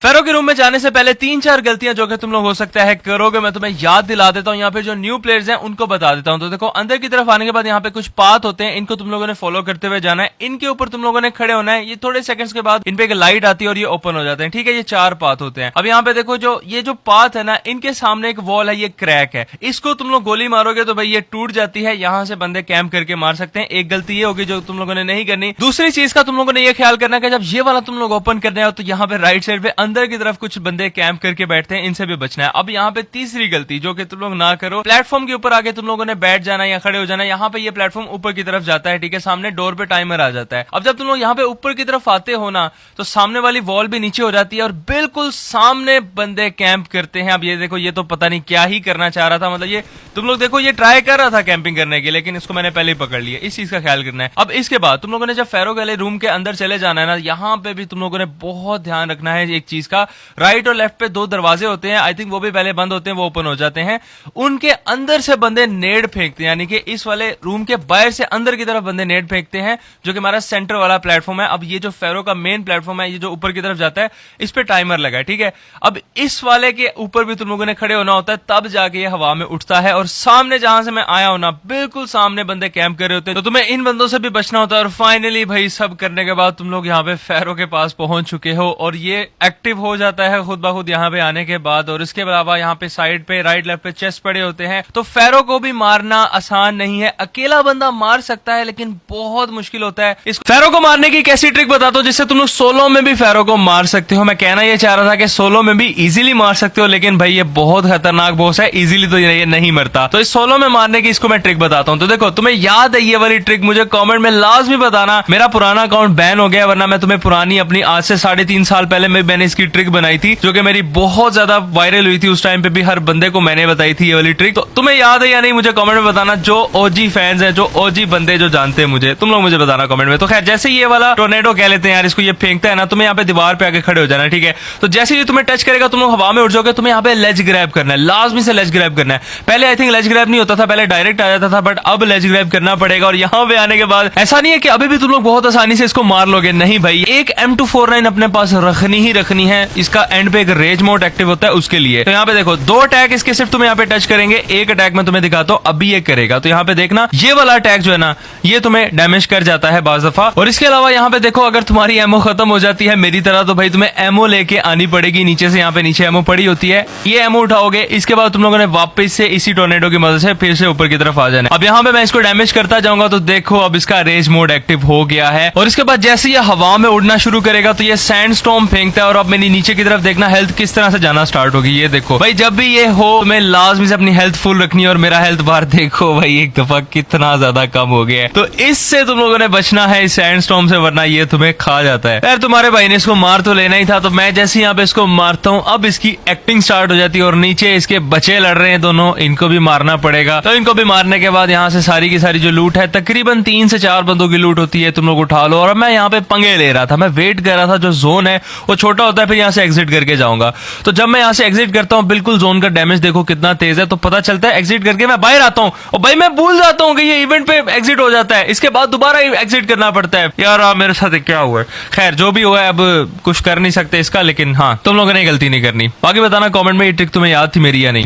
फेरो के रूम में जाने से पहले 3-4 गलतियां जो कि तुम लोग हो सकता है करोगे, मैं तुम्हें याद दिला देता हूं। यहाँ पे जो न्यू प्लेयर्स हैं उनको बता देता हूं। तो देखो, अंदर की तरफ आने के बाद यहाँ पे कुछ पाथ होते हैं, इनको तुम लोगों ने फॉलो करते हुए जाना है। इनके ऊपर तुम लोगों ने खड़े होना है। ये थोड़े सेकंड्स के बाद इन पे एक लाइट आती है और ये ओपन हो जाते हैं। ठीक है, ये 4 पाथ होते हैं। अब यहाँ पे देखो, ये जो पाथ है ना, इनके सामने एक वॉल है, ये क्रैक है। इसको तुम लोग गोली मारोगे तो भाई ये टूट जाती है। यहाँ से बंदे कैंप करके मार सकते हैं। एक गलती ये होगी जो तुम लोगों ने नहीं करनी। दूसरी चीज का तुम लोगों ने ये ख्याल करना है, जब ये वाला तुम लोग ओपन करने हो तो यहाँ पे राइट साइड पे अंदर की तरफ कुछ बंदे कैंप करके बैठते हैं, इनसे भी बचना है। अब यहाँ पे तीसरी गलती जो कि तुम लोग ना करो, प्लेटफॉर्म के ऊपर आके तुम लोगों ने बैठ जाना या खड़े हो जाना। यहाँ पे ये प्लेटफॉर्म ऊपर की तरफ जाता है, ठीक है, सामने डोर पे टाइमर आ जाता है। अब जब तुम लोग यहाँ पे ऊपर की तरफ आते हो ना, तो सामने वाली वॉल भी नीचे हो जाती है और बिल्कुल सामने बंदे कैंप करते हैं। अब ये देखो, ये तो पता नहीं क्या ही करना चाह रहा था, मतलब ये तुम लोग देखो, ये ट्राई कर रहा था कैंपिंग करने की, लेकिन इसको मैंने पहले ही पकड़ लिया। इस चीज का ख्याल करना है। अब इसके बाद तुम लोगों ने जब फेरो वाले रूम के अंदर चले जाना है ना, यहाँ पे भी तुम लोगों ने बहुत ध्यान रखना है एक चीज का। राइट और लेफ्ट पे 2 दरवाजे होते हैं, आई थिंक वो भी पहले बंद होते हैं, वो ओपन हो जाते हैं। उनके अंदर से बंदे नेड फेंकते हैं, यानी कि इस वाले रूम के बाहर से अंदर की तरफ बंदे नेड फेंकते हैं, जो कि हमारा सेंटर वाला प्लेटफॉर्म है। अब ये जो फेरो का मेन प्लेटफॉर्म है, ये जो ऊपर की तरफ जाता है, इस पे टाइमर लगा है, ठीक है। अब इस वाले के ऊपर भी तुम लोगों ने खड़े होना होता है, तब जाके ये हवा में उठता है। और सामने जहां से मैं आया हूं ना, बिल्कुल सामने बंदे कैंप कर रहे होते हैं, तो तुम्हें इन बंदों से भी बचना होता है। और फाइनली भाई सब करने के बाद तुम लोग यहाँ पे फेरो के पास पहुंच चुके हो और ये एक्टिव हो जाता है खुद ब खुद यहाँ पे आने के बाद। और इसके अलावा यहाँ पे साइड पे राइट लेफ्ट पे चेस्ट पड़े होते हैं। तो फेरो को भी मारना आसान नहीं है। अकेला बंदा मार सकता है, लेकिन बहुत मुश्किल होता है। इस फेरो को मारने की कैसी ट्रिक बताता हूँ जिससे तुम लोग सोलो में भी फेरो को मार सकते हो। मैं कहना ये चाह रहा था कि सोलो में भी इजीली मार सकते हो, लेकिन भाई ये बहुत खतरनाक बॉस है, इजीली तो ये नहीं मरता। तो इस सोलो में मारने की इसको मैं ट्रिक बताता हूँ। तो देखो, तुम्हें याद है ये वाली ट्रिक, मुझे कॉमेंट में लाजमी बताना। मेरा पुराना अकाउंट बैन हो गया, वरना मैं तुम्हें पुरानी अपनी आज से 3.5 साल पहले मैंने इसकी ट्रिक बनाई थी, जो कि मेरी बहुत ज्यादा वायरल हुई थी। उस टाइम पे भी हर बंदे को मैंने बताई थी ये वाली ट्रिक। तो तुम्हें याद है या नहीं मुझे कमेंट में बताना। जो ओजी फैंस हैं, जो ओजी बंदे जो जानते हैं मुझे, तुम लोग मुझे बताना कमेंट में। तो खैर, जैसे ये वाला टोर्नेडो कह लेते हैं यार इसको, ये फेंकता है ना, तुम्हें यहाँ पे दीवार पे आके खड़े हो जाना है, ठीक है। तो जैसे ही तुम्हें टच करेगा, तुम लोग हवा में उड़ जाओगे। तुम्हें यहाँ पे लेज ग्रैब करना है, लाजमी से लेज ग्रैब करना है। पहले आई थिंक लेज ग्रैब नहीं होता था, पहले डायरेक्ट आ जाता था, बट अब लेज ग्रैब करना पड़ेगा। और यहाँ पे आने के बाद ऐसा नहीं है कि अभी भी तुम लोग बहुत आसानी से इसको मार लोगे, नहीं भाई। एक M249 अपने पास रखनी ही रखनी है। इसका एंड पे एक रेज मोड एक्टिव होता है उसके लिए। तो यहाँ पे देखो, 2 अटैक इसके सिर्फ तुम्हें यहाँ पे टच करेंगे। एक अटैक मैं तुम्हें दिखाता हूँ, अभी ये करेगा। तो यहाँ पे देखना, ये वाला अटैक जो है ना, ये तुम्हें डैमेज कर जाता है बाज दफा। और इसके अलावा यहाँ पे देखो, अगर तुम्हारी एमओ खत्म हो जाती है मेरी तरह, तो भाई तुम्हें एमओ लेके आनी पड़ेगी नीचे से। यहाँ पे नीचे एमओ पड़ी होती है, ये एमओ उठाओगे। इसके बाद तुम लोगों ने वापस से इसी टोर्नेडो की मदद से फिर से ऊपर की तरफ आ जाना है। अब यहाँ पे मैं इसको डैमेज करता जाऊंगा, तो देखो अब इसका रेज मोड एक्टिव हो गया है। और इसके बाद जैसे ये हवा में उड़ना शुरू करेगा, तो ये सैंड स्टॉर्म फेंकता है। और अब मेरी नीचे की तरफ देखना, हेल्थ किस तरह से जाना स्टार्ट होगी। ये देखो भाई, जब भी ये हो मैं लाजमी से अपनी हेल्थ फुल रखनी है। और मेरा हेल्थ बार देखो भाई, एक दफा कितना ज्यादा कम हो गया है। तो इससे तुम लोगों ने बचना है, इस सैंड स्टॉर्म से, वरना ये तुम्हें खा जाता है। यार तुम्हारे भाई ने इसको मार तो लेना ही था। तो मैं जैसे यहाँ पे इसको मारता हूँ, अब इसकी एक्टिंग स्टार्ट हो जाती है। और नीचे इसके बच्चे लड़ रहे हैं दोनों, इनको भी मारना पड़ेगा। तो इनको भी मारने के बाद यहाँ से सारी की सारी जो लूट है, तकरीबन 3 से 4 बंदों की लूट होती है, तुम लोग उठा लो। और मैं यहाँ पे पंगे ले रहा था, मैं वेट कर रहा था, जो जोन है वो छोटा होता है, फिर यहाँ से एग्जिट करके जाऊंगा। तो जब मैं यहाँ से एग्जिट करता हूँ, बिल्कुल जोन का डैमेज देखो कितना तेज है। तो पता चलता है एग्जिट करके मैं बाहर आता हूँ, और भाई मैं भूल जाता हूँ कि ये इवेंट पे एग्जिट हो जाता है। इसके बाद दोबारा एग्जिट करना पड़ता है। यार मेरे साथ क्या हुआ है? खैर जो भी हुआ है, अब कुछ कर नहीं सकते इसका, लेकिन हाँ, तुम लोगों ने गलती नहीं करनी। बाकी बताना कमेंट में ये ट्रिक तुम्हें याद थी मेरी या नहीं।